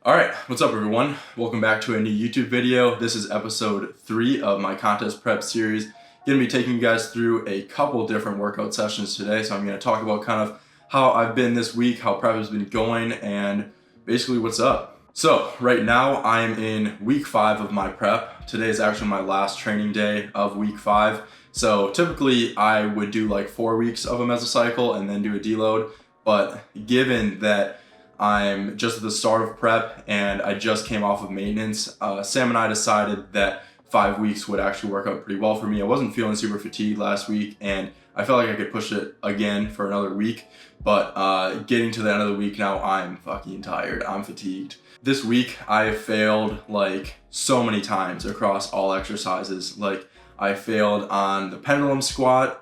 Alright, what's up everyone? Welcome back to a new YouTube video. This is episode 3 of my contest prep series. Going to be taking you guys through a couple different workout sessions today. So I'm going to talk about kind of how I've been this week, how prep has been going, and basically what's up. So right now I'm in week 5 of my prep. Today is actually my last training day of week 5. So typically I would do like 4 weeks of a mesocycle and then do a deload. But given that I'm just at the start of prep and I just came off of maintenance, Sam and I decided that 5 weeks would actually work out pretty well for me. I wasn't feeling super fatigued last week and I felt like I could push it again for another week, but getting to the end of the week now, I'm fucking tired. I'm fatigued. This week I failed like so many times across all exercises. Like I failed on the pendulum squat,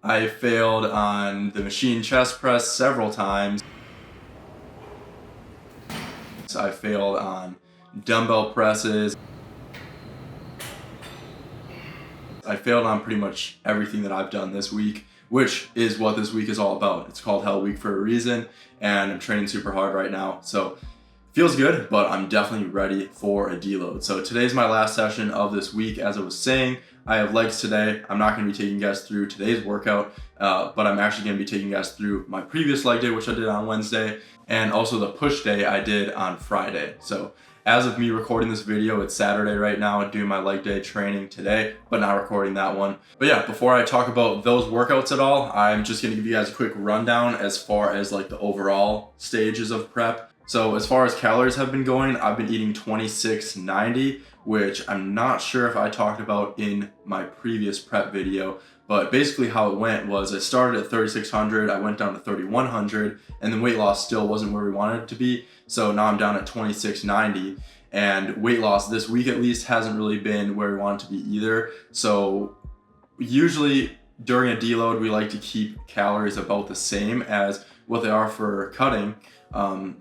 I failed on the machine chest press several times. I failed on dumbbell presses. I failed on pretty much everything that I've done this week, which is what this week is all about. It's called Hell Week for a reason, and I'm training super hard right now. So feels good, but I'm definitely ready for a deload. So today's my last session of this week. As I was saying, I have legs today. I'm not going to be taking you guys through today's workout, but I'm actually going to be taking you guys through my previous leg day, which I did on Wednesday, and also the push day I did on Friday. So as of me recording this video, it's Saturday right now. I'm doing my leg day training today, but not recording that one. But yeah, before I talk about those workouts at all, I'm just going to give you guys a quick rundown as far as like the overall stages of prep. So as far as calories have been going, I've been eating 2690, which I'm not sure if I talked about in my previous prep video, but basically how it went was I started at 3600, I went down to 3100, and then weight loss still wasn't where we wanted it to be. So now I'm down at 2690, and weight loss this week at least hasn't really been where we want it to be either. So usually during a deload, we like to keep calories about the same as what they are for cutting.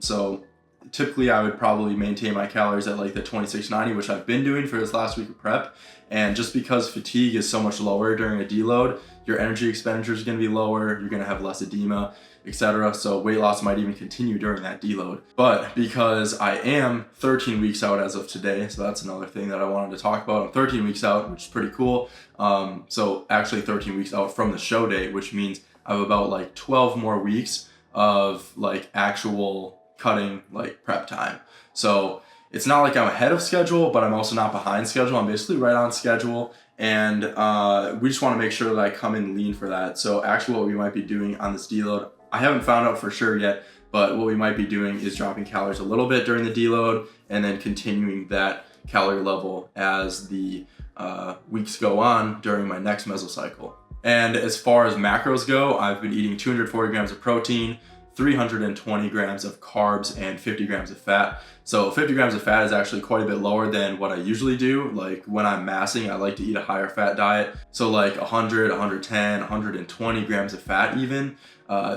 So typically I would probably maintain my calories at like the 2690, which I've been doing for this last week of prep. And just because fatigue is so much lower during a deload, your energy expenditure is going to be lower, you're going to have less edema, etc. So weight loss might even continue during that deload. But because I am 13 weeks out as of today, so that's another thing that I wanted to talk about. I'm 13 weeks out, which is pretty cool. So actually 13 weeks out from the show date, which means I have about like 12 more weeks of like actual cutting like prep time. So it's not like I'm ahead of schedule, but I'm also not behind schedule. I'm basically right on schedule, and we just want to make sure that I come in lean for that. So actually what we might be doing on this deload, I haven't found out for sure yet, but what we might be doing is dropping calories a little bit during the deload and then continuing that calorie level as the weeks go on during my next mesocycle. And as far as macros go, I've been eating 240 grams of protein, 320 grams of carbs, and 50 grams of fat. So 50 grams of fat is actually quite a bit lower than what I usually do. Like when I'm massing, I like to eat a higher fat diet. So like 100, 110, 120 grams of fat even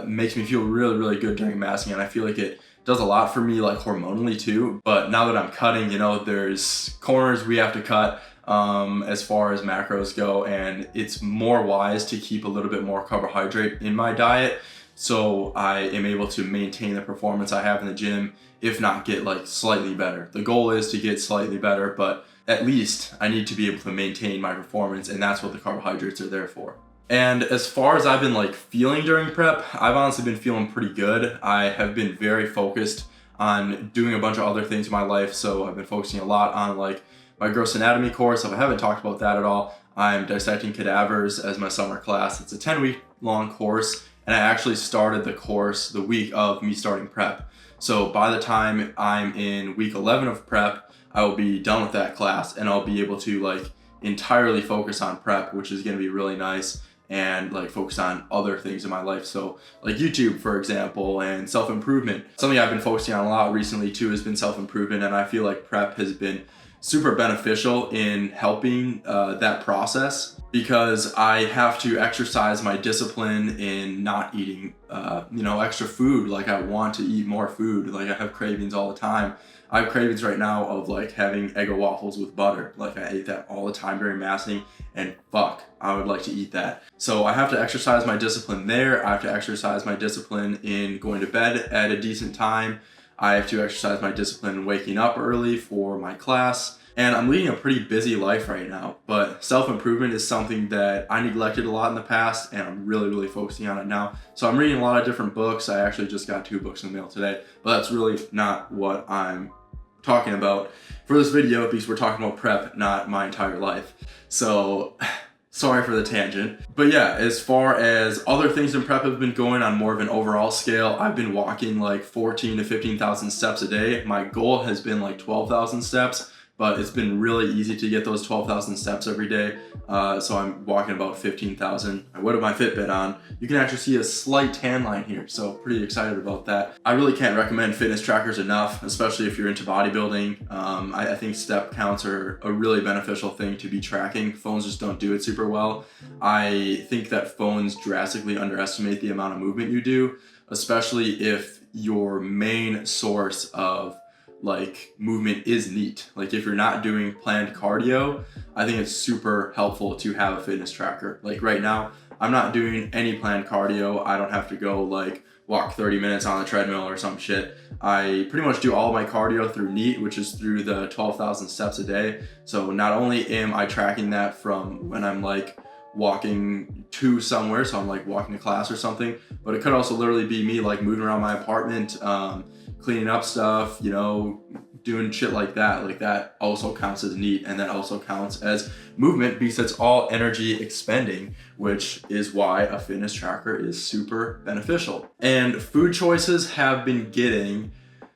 makes me feel really, really good during massing. And I feel like it does a lot for me like hormonally too. But now that I'm cutting, you know, there's corners we have to cut as far as macros go, and it's more wise to keep a little bit more carbohydrate in my diet so I am able to maintain the performance I have in the gym, if not get like slightly better. The goal is to get slightly better, but at least I need to be able to maintain my performance, and that's what the carbohydrates are there for. And as far as I've been like feeling during prep, I've honestly been feeling pretty good. I have been very focused on doing a bunch of other things in my life, so I've been focusing a lot on like my gross anatomy course. If I haven't talked about that at all, I'm dissecting cadavers as my summer class. It's a 10-week long course, and I actually started the course the week of me starting prep. So by the time I'm in week 11 of prep, I will be done with that class and I'll be able to like entirely focus on prep, which is going to be really nice, and like focus on other things in my life. So like YouTube, for example, and self-improvement. Something I've been focusing on a lot recently too has been self-improvement, and I feel like prep has been super beneficial in helping that process, because I have to exercise my discipline in not eating, extra food. Like I want to eat more food. Like I have cravings all the time. I have cravings right now of like having Eggo waffles with butter. Like I ate that all the time during massing, and fuck, I would like to eat that. So I have to exercise my discipline there. I have to exercise my discipline in going to bed at a decent time. I have to exercise my discipline in waking up early for my class. And I'm leading a pretty busy life right now, but self-improvement is something that I neglected a lot in the past, and I'm really, really focusing on it now. So I'm reading a lot of different books. I actually just got 2 books in the mail today, but that's really not what I'm talking about for this video, because we're talking about prep, not my entire life. So sorry for the tangent. But yeah, as far as other things in prep have been going on more of an overall scale, I've been walking like 14 to 15,000 steps a day. My goal has been like 12,000 steps, but it's been really easy to get those 12,000 steps every day. So I'm walking about 15,000. I would have my Fitbit on. You can actually see a slight tan line here, so pretty excited about that. I really can't recommend fitness trackers enough, especially if you're into bodybuilding. I think step counts are a really beneficial thing to be tracking. Phones just don't do it super well. I think that phones drastically underestimate the amount of movement you do, especially if your main source of like movement is NEAT. Like if you're not doing planned cardio, I think it's super helpful to have a fitness tracker. Like right now, I'm not doing any planned cardio. I don't have to go like walk 30 minutes on the treadmill or some shit. I pretty much do all of my cardio through NEAT, which is through the 12,000 steps a day. So not only am I tracking that from when I'm like walking to somewhere, so I'm like walking to class or something, but it could also literally be me like moving around my apartment, cleaning up stuff, doing shit like that. Like that also counts as NEAT, and that also counts as movement because it's all energy expending, which is why a fitness tracker is super beneficial. And food choices have been getting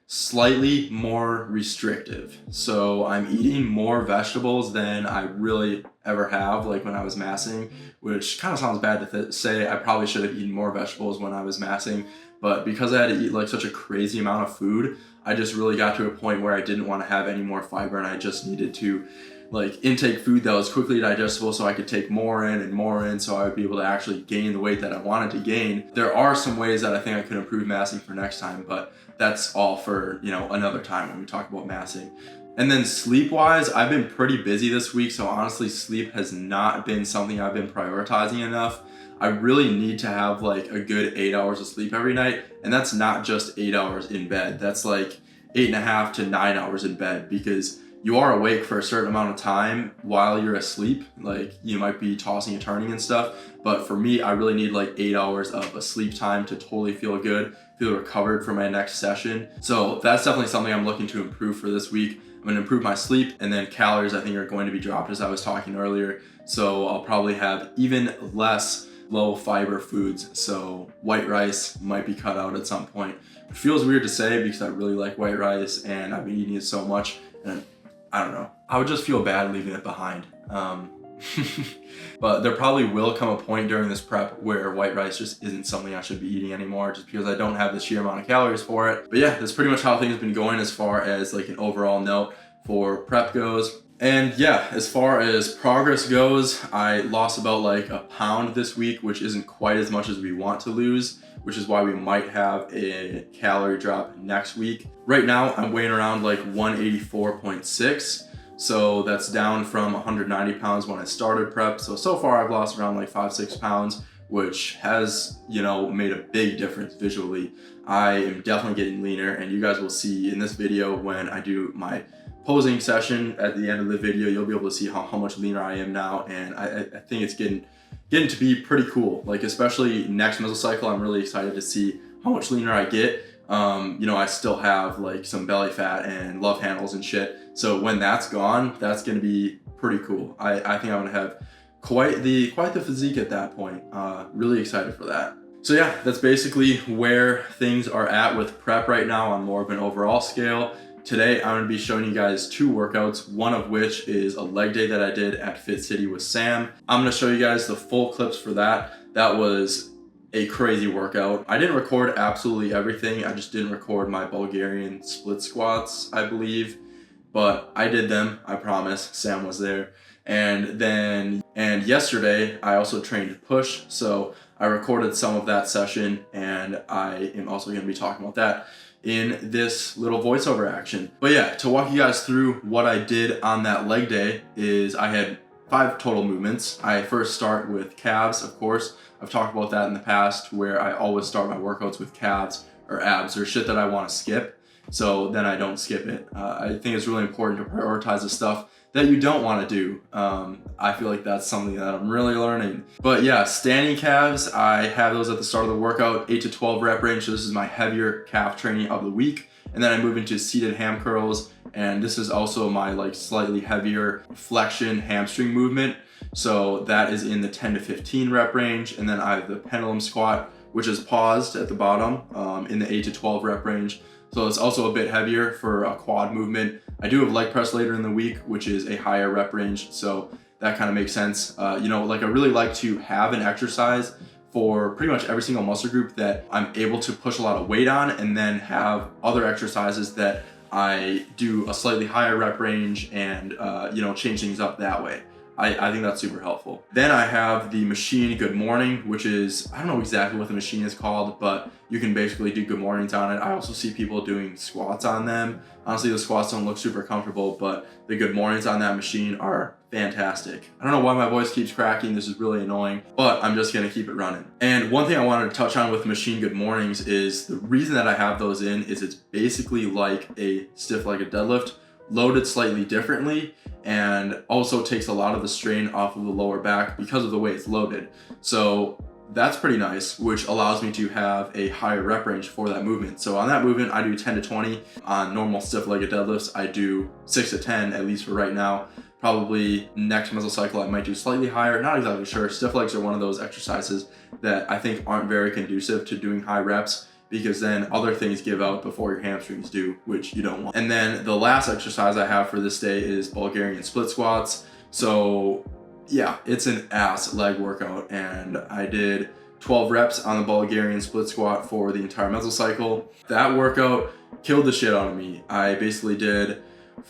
slightly more restrictive. So I'm eating more vegetables than I really ever have, like when I was massing, which kind of sounds bad to say. I probably should have eaten more vegetables when I was massing, but because I had to eat like such a crazy amount of food, I just really got to a point where I didn't want to have any more fiber, and I just needed to like intake food that was quickly digestible so I could take more in and more in, so I would be able to actually gain the weight that I wanted to gain. There are some ways that I think I could improve massing for next time, but that's all for, another time when we talk about massing. And then sleep-wise, I've been pretty busy this week, so honestly, sleep has not been something I've been prioritizing enough. I really need to have like a good 8 hours of sleep every night, and that's not just 8 hours in bed. That's like 8.5 to 9 hours in bed, because you are awake for a certain amount of time while you're asleep. Like you might be tossing and turning and stuff, but for me, I really need like 8 hours of a sleep time to totally feel good, feel recovered for my next session. So that's definitely something I'm looking to improve for this week. I'm gonna improve my sleep, and then calories I think are going to be dropped, as I was talking earlier. So I'll probably have even less low fiber foods. So white rice might be cut out at some point. It feels weird to say because I really like white rice and I've been eating it so much, and I don't know, I would just feel bad leaving it behind. But there probably will come a point during this prep where white rice just isn't something I should be eating anymore, just because I don't have the sheer amount of calories for it. But yeah, that's pretty much how things have been going as far as like an overall note for prep goes. And yeah, as far as progress goes, I lost about like a pound this week, which isn't quite as much as we want to lose, which is why we might have a calorie drop next week. Right now, I'm weighing around like 184.6. So that's down from 190 pounds when I started prep. So far I've lost around like 5-6 pounds, which has, made a big difference visually. I am definitely getting leaner, and you guys will see in this video when I do my posing session at the end of the video, you'll be able to see how much leaner I am now. And I think it's getting to be pretty cool. Like especially next mesocycle, I'm really excited to see how much leaner I get. I still have like some belly fat and love handles and shit. So when that's gone, that's gonna be pretty cool. I think I'm gonna have quite the physique at that point. Really excited for that. So yeah, that's basically where things are at with prep right now on more of an overall scale. Today, I'm gonna be showing you guys 2 workouts, one of which is a leg day that I did at Fit City with Sam. I'm gonna show you guys the full clips for that. That was a crazy workout. I didn't record absolutely everything. I just didn't record my Bulgarian split squats, I believe. but I did them, I promise. Sam was there. And yesterday I also trained push, so I recorded some of that session, and I am also going to be talking about that in this little voiceover action. But yeah, to walk you guys through what I did on that leg day is I had 5 total movements. I first start with calves, of course. I've talked about that in the past, where I always start my workouts with calves or abs or shit that I want to skip, so then I don't skip it. I think it's really important to prioritize the stuff that you don't want to do. I feel like that's something that I'm really learning. But yeah, standing calves, I have those at the start of the workout, 8 to 12 rep range. So this is my heavier calf training of the week. And then I move into seated ham curls, and this is also my like slightly heavier flexion hamstring movement. So that is in the 10 to 15 rep range. And then I have the pendulum squat, which is paused at the bottom, in the 8 to 12 rep range. So it's also a bit heavier for a quad movement. I do have leg press later in the week, which is a higher rep range, so that kind of makes sense. Like I really like to have an exercise for pretty much every single muscle group that I'm able to push a lot of weight on, and then have other exercises that I do a slightly higher rep range and change things up that way. I think that's super helpful. Then I have the machine good morning, which is, I don't know exactly what the machine is called, but you can basically do good mornings on it. I also see people doing squats on them. Honestly, the squats don't look super comfortable, but the good mornings on that machine are fantastic. I don't know why my voice keeps cracking. This is really annoying, but I'm just gonna keep it running. And one thing I wanted to touch on with machine good mornings is the reason that I have those in is it's basically like a stiff legged deadlift, loaded slightly differently, and also takes a lot of the strain off of the lower back because of the way it's loaded. So that's pretty nice, which allows me to have a higher rep range for that movement. So on that movement, I do 10 to 20. On normal stiff-legged deadlifts, I do 6 to 10, at least for right now. Probably next muscle cycle, I might do slightly higher, not exactly sure. Stiff legs are one of those exercises that I think aren't very conducive to doing high reps, because then other things give out before your hamstrings do, which you don't want. And then the last exercise I have for this day is Bulgarian split squats. So yeah, it's an ass leg workout, and I did 12 reps on the Bulgarian split squat for the entire mesocycle. That workout killed the shit out of me. I basically did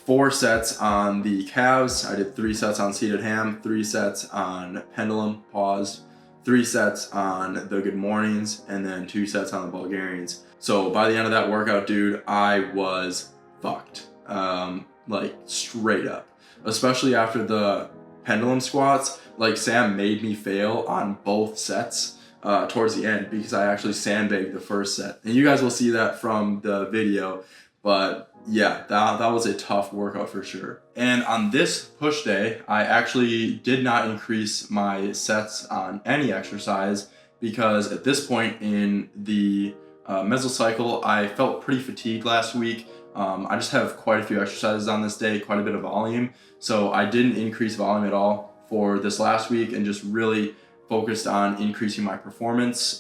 4 sets on the calves. I did 3 sets on seated ham, 3 sets on pendulum, paused, 3 sets on the good mornings, and then 2 sets on the Bulgarians. So by the end of that workout, dude, I was fucked. Like straight up. Especially after the pendulum squats, like Sam made me fail on both sets towards the end, because I actually sandbagged the first set. And you guys will see that from the video, but yeah, that was a tough workout for sure. And on this push day, I actually did not increase my sets on any exercise, because at this point in the mesocycle, I felt pretty fatigued last week. I just have quite a few exercises on this day, quite a bit of volume. So I didn't increase volume at all for this last week, and just really focused on increasing my performance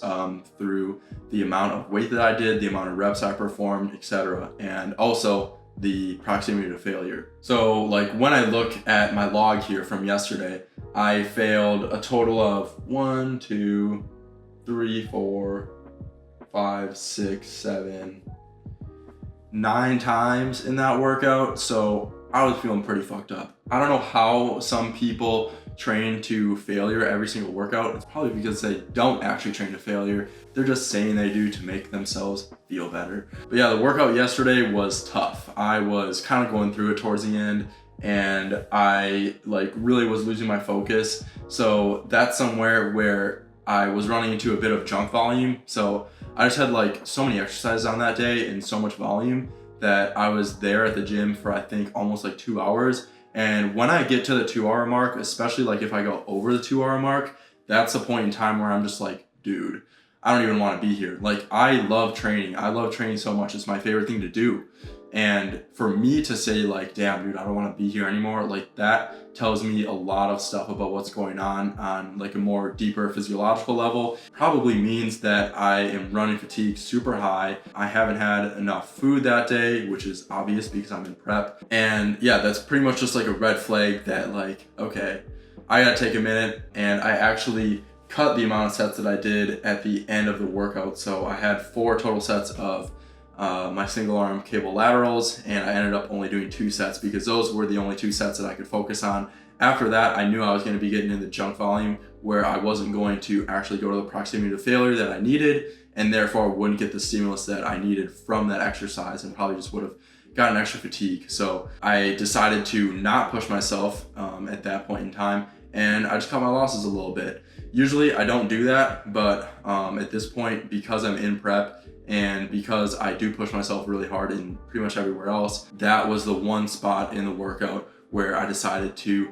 through the amount of weight that I did, the amount of reps I performed, etc. And also the proximity to failure. So like when I look at my log here from yesterday, I failed a total of 1, 2, 3, 4, 5, 6, 7, 9 times in that workout. So I was feeling pretty fucked up. I don't know how some people train to failure every single workout. It's probably because they don't actually train to failure. They're just saying they do to make themselves feel better. But yeah, the workout yesterday was tough. I was kind of going through it towards the end, and I like really was losing my focus. So that's somewhere where I was running into a bit of junk volume. So I just had like so many exercises on that day and so much volume that I was there at the gym for I think almost like 2 hours. And when I get to the 2-hour mark, especially like if I go over the 2-hour mark, that's the point in time where I'm just like, dude, I don't even want to be here. Like I love training. I love training so much. It's my favorite thing to do. And for me to say like, damn, dude, I don't want to be here anymore, like that tells me a lot of stuff about what's going on like a more deeper physiological level. Probably means that I am running fatigue super high. I haven't had enough food that day, which is obvious because I'm in prep. And yeah, that's pretty much just like a red flag that like, okay, I gotta take a minute. And I actually cut the amount of sets that I did at the end of the workout. So I had 4 total sets of my single arm cable laterals, and I ended up only doing 2 sets because those were the only 2 sets that I could focus on. After that, I knew I was going to be getting into junk volume where I wasn't going to actually go to the proximity to failure that I needed, and therefore wouldn't get the stimulus that I needed from that exercise and probably just would have gotten extra fatigue. So I decided to not push myself at that point in time, and I just cut my losses a little bit. Usually I don't do that, but at this point, because I'm in prep and because I do push myself really hard in pretty much everywhere else, that was the one spot in the workout where I decided to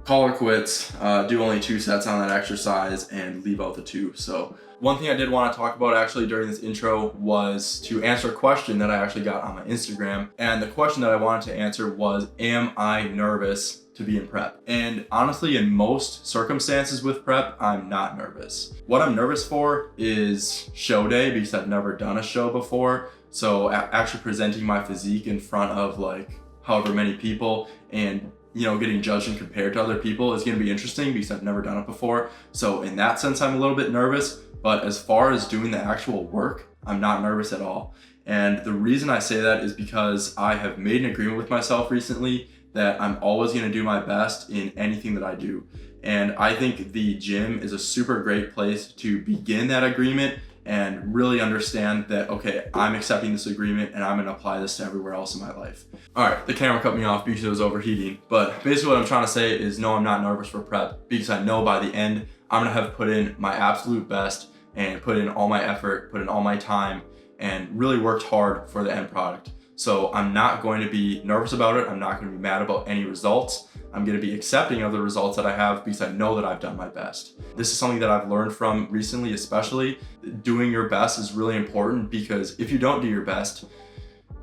call it quits, do only 2 sets on that exercise and leave out the 2. So one thing I did want to talk about actually during this intro was to answer a question that I actually got on my Instagram. And the question that I wanted to answer was, am I nervous to be in prep? And honestly, in most circumstances with prep, I'm not nervous. What I'm nervous for is show day, because I've never done a show before. So actually presenting my physique in front of like however many people and getting judged and compared to other people is going to be interesting because I've never done it before. So in that sense, I'm a little bit nervous, but as far as doing the actual work, I'm not nervous at all. And the reason I say that is because I have made an agreement with myself recently that I'm always going to do my best in anything that I do. And I think the gym is a super great place to begin that agreement and really understand that, okay, I'm accepting this agreement and I'm gonna apply this to everywhere else in my life. All right, the camera cut me off because it was overheating, but basically what I'm trying to say is no, I'm not nervous for prep because I know by the end, I'm gonna have put in my absolute best and put in all my effort, put in all my time, and really worked hard for the end product. So I'm not going to be nervous about it. I'm not gonna be mad about any results. I'm going to be accepting of the results that I have because I know that I've done my best. This is something that I've learned from recently, especially. Doing your best is really important because if you don't do your best,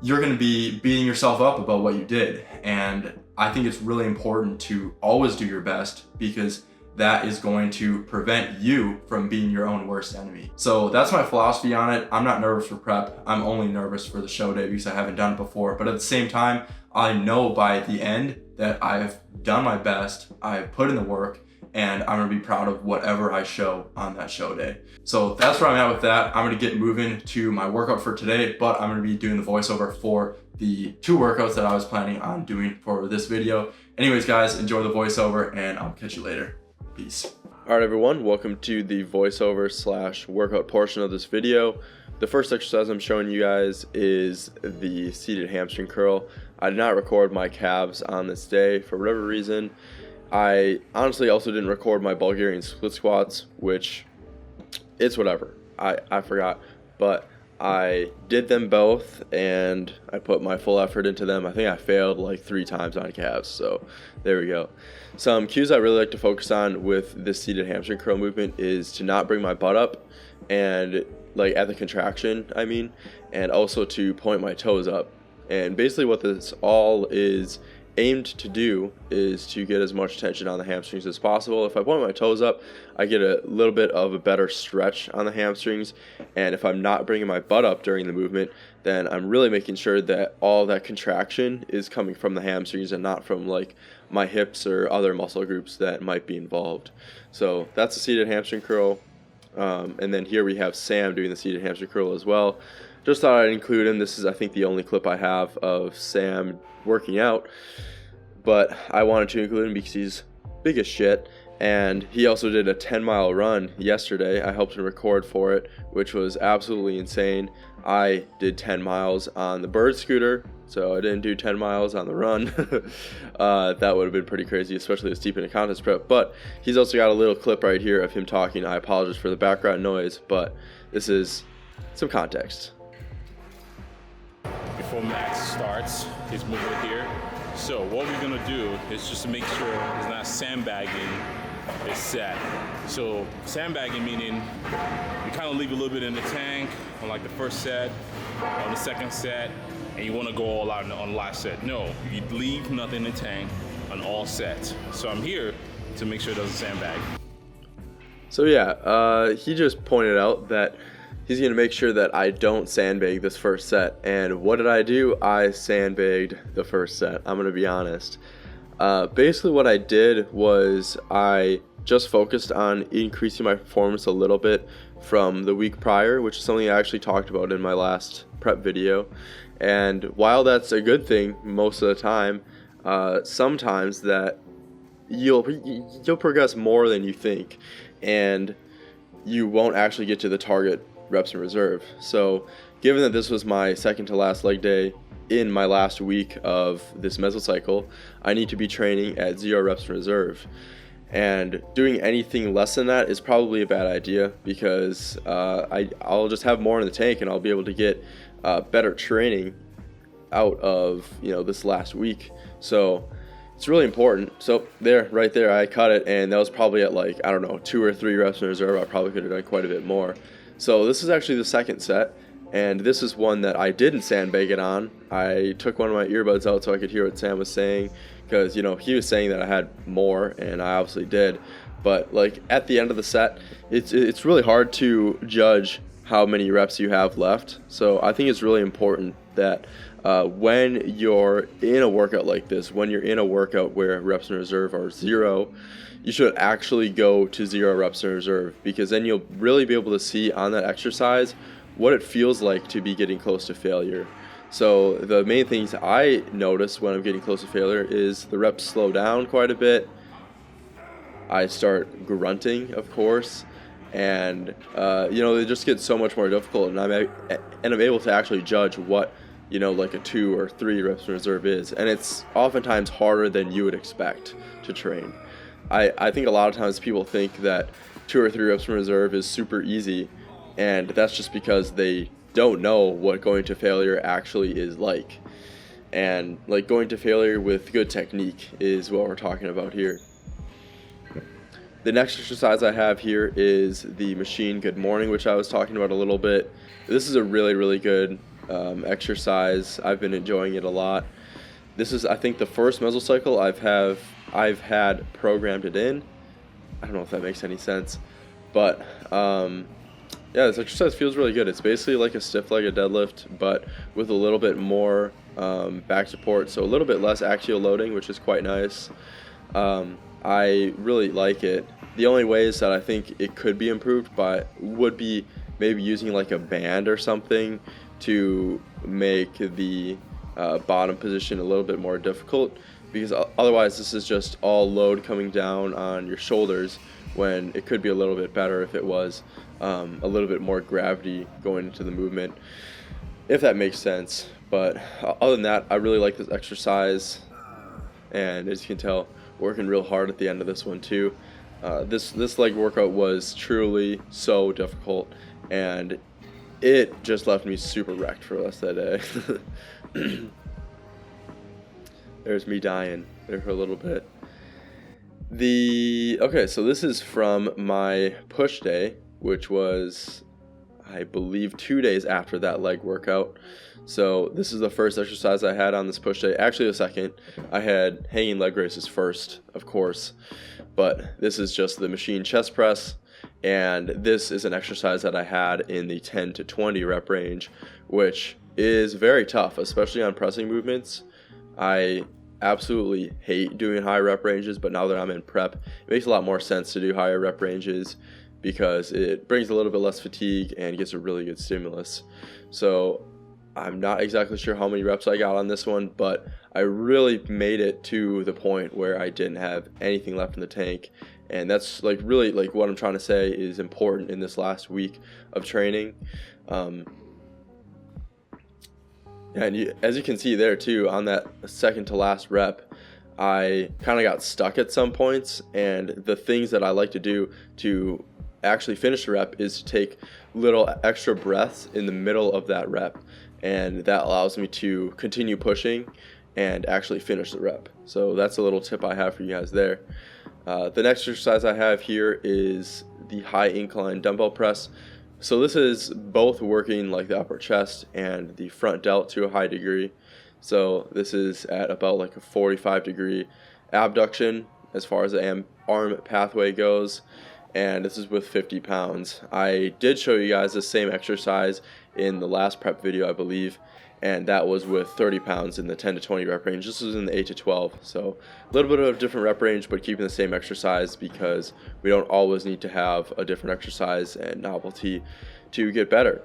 you're going to be beating yourself up about what you did. And I think it's really important to always do your best because that is going to prevent you from being your own worst enemy. So that's my philosophy on it. I'm not nervous for prep. I'm only nervous for the show day because I haven't done it before. But at the same time, I know by the end that I've done my best, I've put in the work, and I'm gonna be proud of whatever I show on that show day. So that's where I'm at with that. I'm gonna get moving to my workout for today, but I'm gonna be doing the voiceover for the 2 workouts that I was planning on doing for this video. Anyways, guys, enjoy the voiceover and I'll catch you later. Peace. All right, everyone, welcome to the voiceover / workout portion of this video. The first exercise I'm showing you guys is the seated hamstring curl. I did not record my calves on this day for whatever reason. I honestly also didn't record my Bulgarian split squats, which it's whatever. I forgot, but I did them both and I put my full effort into them. I think I failed like 3 times on calves, so there we go. Some cues I really like to focus on with this seated hamstring curl movement is to not bring my butt up and like at the contraction, and also to point my toes up. And basically what this all is aimed to do is to get as much tension on the hamstrings as possible. If I point my toes up, I get a little bit of a better stretch on the hamstrings. And if I'm not bringing my butt up during the movement, then I'm really making sure that all that contraction is coming from the hamstrings and not from like my hips or other muscle groups that might be involved. So that's a seated hamstring curl. And then here we have Sam doing the seated hamstring curl as well. Just thought I'd include him. This is, I think, the only clip I have of Sam working out, but I wanted to include him because he's big as shit. And he also did a 10-mile run yesterday. I helped him record for it, which was absolutely insane. I did 10 miles on the bird scooter, so I didn't do 10 miles on the run. That would have been pretty crazy, especially as deep in a contest prep. But he's also got a little clip right here of him talking. I apologize for the background noise, but this is some context. Before Max starts his movement here, so what we're gonna do is just to make sure it's not sandbagging this set. So sandbagging meaning you kind of leave a little bit in the tank on like the first set, on the second set, and you want to go all out on the last set. No, you leave nothing in the tank on all sets. So I'm here to make sure it doesn't sandbag. So yeah, he just pointed out that he's going to make sure that I don't sandbag this first set. And what did I do? I sandbagged the first set. I'm going to be honest. Basically what I did was I just focused on increasing my performance a little bit from the week prior, which is something I actually talked about in my last prep video. And while that's a good thing most of the time, sometimes that you'll progress more than you think, and you won't actually get to the target reps in reserve. So given that this was my second to last leg day in my last week of this mesocycle, I need to be training at 0 reps in reserve. And doing anything less than that is probably a bad idea, because I'll just have more in the tank and I'll be able to get better training out of this last week. So it's really important. So right there, I cut it, and that was probably at like, I don't know, 2 or 3 reps in reserve. I probably could have done quite a bit more. So this is actually the second set, and this is one that I didn't sandbag it on. I took one of my earbuds out so I could hear what Sam was saying, because he was saying that I had more, and I obviously did. But like at the end of the set, it's really hard to judge how many reps you have left. So I think it's really important that when you're in a workout like this, when you're in a workout where reps in reserve are 0, you should actually go to 0 reps in reserve, because then you'll really be able to see on that exercise what it feels like to be getting close to failure. So the main things I notice when I'm getting close to failure is the reps slow down quite a bit. I start grunting, of course, and they just get so much more difficult, and I'm able to actually judge what like a 2 or 3 reps in reserve is, and it's oftentimes harder than you would expect to train. I think a lot of times people think that 2 or 3 reps in reserve is super easy, and that's just because they don't know what going to failure actually is like. And like going to failure with good technique is what we're talking about here. The next exercise I have here is the machine good morning, which I was talking about a little bit. This is a really, really good exercise. I've been enjoying it a lot. This is, I think, the first mesocycle I've had programmed it in. I don't know if that makes any sense, but yeah, this exercise feels really good. It's basically like a stiff-legged deadlift, but with a little bit more back support, so a little bit less axial loading, which is quite nice. I really like it. The only ways that I think it could be improved by would be maybe using like a band or something to make the bottom position a little bit more difficult, because otherwise this is just all load coming down on your shoulders, when it could be a little bit better if it was a little bit more gravity going into the movement, if that makes sense. But other than that, I really like this exercise, and as you can tell, working real hard at the end of this one too. This leg workout was truly so difficult, and it just left me super wrecked for the rest of that day. There's me dying there for a little bit. Okay, so this is from my push day, which was, I believe, 2 days after that leg workout. So this is the first exercise I had on this push day. Actually, the second. I had hanging leg raises first, of course, but this is just the machine chest press, and this is an exercise that I had in the 10 to 20 rep range, which is very tough, especially on pressing movements. I absolutely hate doing high rep ranges, but now that I'm in prep, it makes a lot more sense to do higher rep ranges, because it brings a little bit less fatigue and gets a really good stimulus. So I'm not exactly sure how many reps I got on this one, but I really made it to the point where I didn't have anything left in the tank. And that's like really like what I'm trying to say is important in this last week of training. And as you can see there too, on that second to last rep, I kind of got stuck at some points, and the things that I like to do to actually finish the rep is to take little extra breaths in the middle of that rep, and that allows me to continue pushing and actually finish the rep. So that's a little tip I have for you guys there. The next exercise I have here is the high incline dumbbell press. So this is both working like the upper chest and the front delt to a high degree. So this is at about like a 45-degree abduction as far as the arm pathway goes. and this is with 50 pounds. I did show you guys the same exercise in the last prep video, I believe, and that was with 30 pounds in the 10 to 20 rep range. This was in the 8 to 12, so a little bit of a different rep range, but keeping the same exercise because we don't always need to have a different exercise and novelty to get better.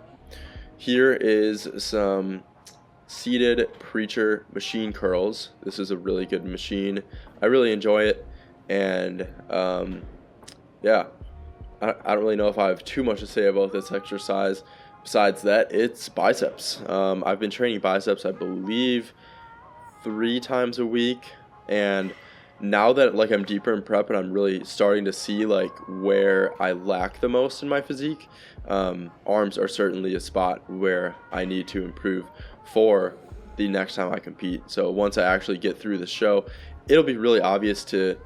Here is some seated preacher machine curls. This is a really good machine. I really enjoy it, and yeah, I don't really know if I have too much to say about this exercise. Besides that, it's biceps. I've been training biceps, I believe, 3 times a week, and now that like I'm deeper in prep and I'm really starting to see like where I lack the most in my physique, arms are certainly a spot where I need to improve for the next time I compete. So once I actually get through the show, it'll be really obvious to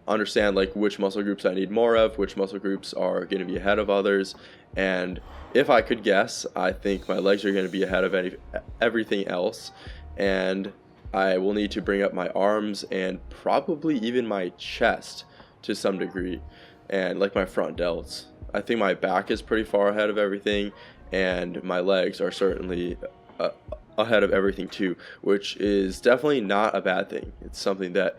understand like which muscle groups I need more of, which muscle groups are going to be ahead of others, and if I could guess, I think my legs are going to be ahead of everything else, and I will need to bring up my arms and probably even my chest to some degree, and like my front delts. I think my back is pretty far ahead of everything, and my legs are certainly ahead of everything too, which is definitely not a bad thing. It's something that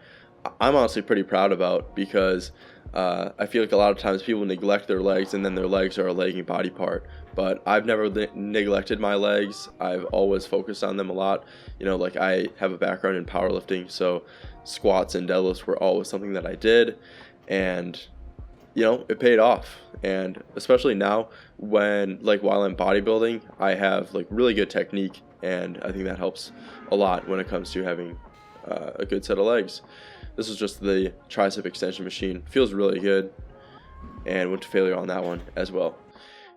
I'm honestly pretty proud about, because I feel like a lot of times people neglect their legs, and then their legs are a lagging body part. But I've never neglected my legs. I've always focused on them a lot. You know, like I have a background in powerlifting, so squats and deadlifts were always something that I did, and you know, it paid off. And especially now, when like while I'm bodybuilding, I have like really good technique, and I think that helps a lot when it comes to having a good set of legs. This is just the tricep extension machine. Feels really good, and went to failure on that one as well.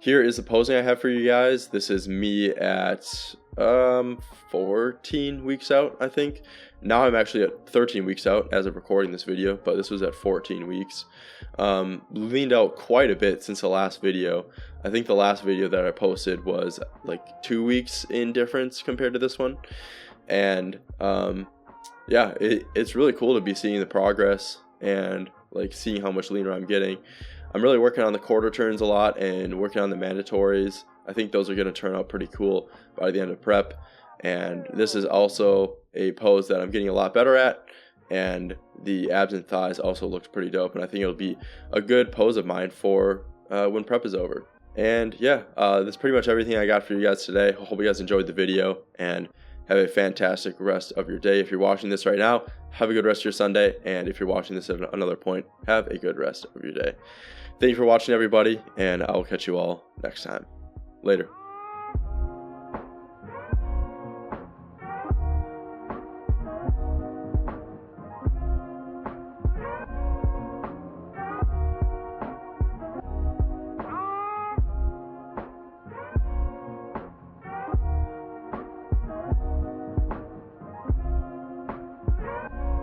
Here is the posing I have for you guys. This is me at 14 weeks out, I think. Now I'm actually at 13 weeks out as of recording this video, but this was at 14 weeks. Leaned out quite a bit since the last video. I think the last video that I posted was like 2 weeks in difference compared to this one. And yeah, it's really cool to be seeing the progress and like seeing how much leaner I'm getting. I'm really working on the quarter turns a lot and working on the mandatories. I think those are going to turn out pretty cool by the end of prep. And this is also a pose that I'm getting a lot better at. And the abs and thighs also looks pretty dope. And I think it'll be a good pose of mine for when prep is over. And yeah, that's pretty much everything I got for you guys today. I hope you guys enjoyed the video and have a fantastic rest of your day. If you're watching this right now, have a good rest of your Sunday. And if you're watching this at another point, have a good rest of your day. Thank you for watching, everybody, and I'll catch you all next time. Later.